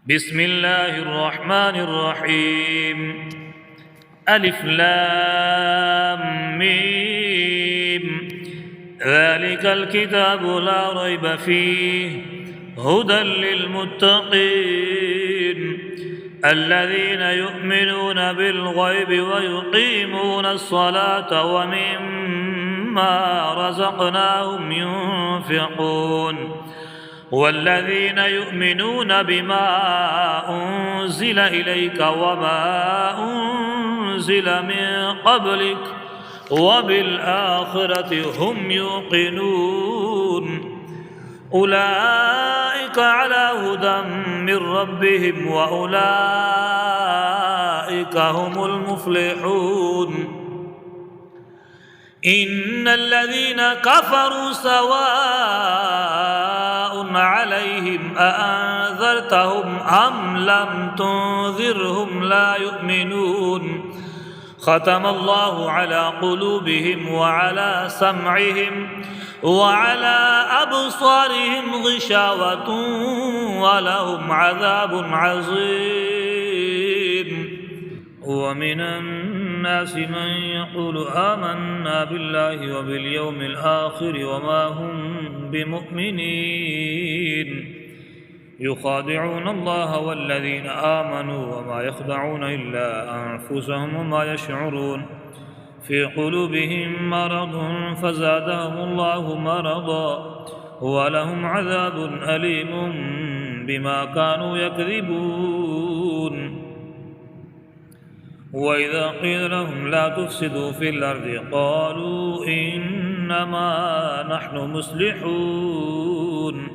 بسم الله الرحمن الرحيم. ألف لام ميم. ذلك الكتاب لا ريب فيه هدى للمتقين الذين يؤمنون بالغيب ويقيمون الصلاة ومما رزقناهم ينفقون والذين يؤمنون بما أنزل إليك وما أنزل من قبلك وبالآخرة هم يوقنون أولئك على هدى من ربهم وأولئك هم المفلحون. إن الذين كفروا سواء عليهم أأنذرتهم أم لم تنذرهم لا يؤمنون. ختم الله على قلوبهم وعلى سمعهم وعلى أبصارهم غشاوة ولهم عذاب عظيم. ومن الناس من يقول آمنا بالله وباليوم الآخر وما هم بمؤمنين يخادعون الله والذين آمنوا وما يخدعون إلا أنفسهم وما يشعرون. في قلوبهم مرض فزادهم الله مرضا ولهم عذاب أليم بما كانوا يكذبون. وإذا قيل لهم لا تفسدوا في الأرض قالوا إنما نحن مصلحون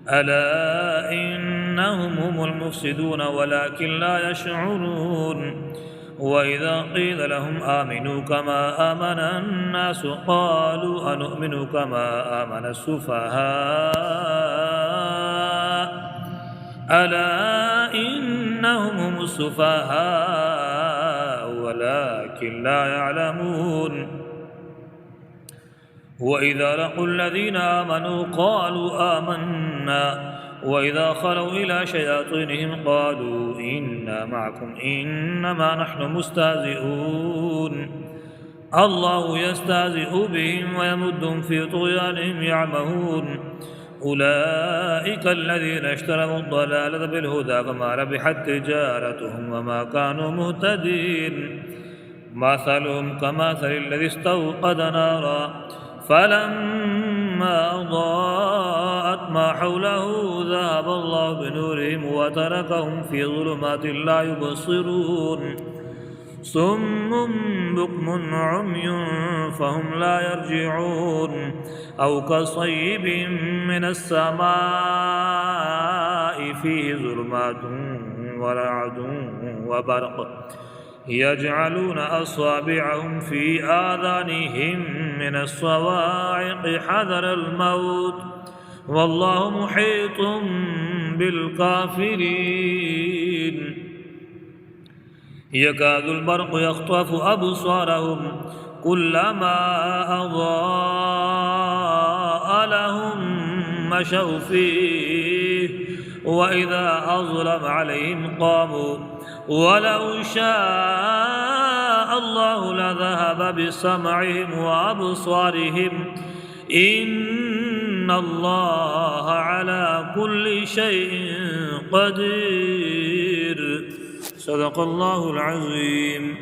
ألا إنهم هم المفسدون ولكن لا يشعرون. وإذا قيل لهم آمنوا كما آمن الناس قالوا أنؤمن كما آمن السفهاء ألا إنهم هم السفهاء ولكن لا يعلمون. وإذا لقوا الذين آمنوا قالوا آمنا وإذا خلوا إلى شياطينهم قالوا إنا معكم إنما نحن مستهزئون. الله يستهزئ بهم ويمدهم في طغيانهم يعمهون. أولئك الذين اشتروا الضلالة بالهدى فما ربحت تجارتهم وما كانوا مهتدين. مثلهم كمثل الذي استوقد نارا فلما أضاءت ما حوله ذهب الله بنورهم وتركهم في ظلمات لا يبصرون. صم بكم عمي فهم لا يرجعون. أو كصيب من السماء فيه ظلمات ورعد وبرق يجعلون أصابعهم في آذانهم من الصواعق حذر الموت والله محيط بالكافرين. يكاد البرق يخطف أبصارهم كلما أضاء لهم مشوا فيه وإذا أظلم عليهم قاموا ولو شاء الله لذهب بسمعهم وأبصارهم إن الله على كل شيء قدير. صدق الله العظيم.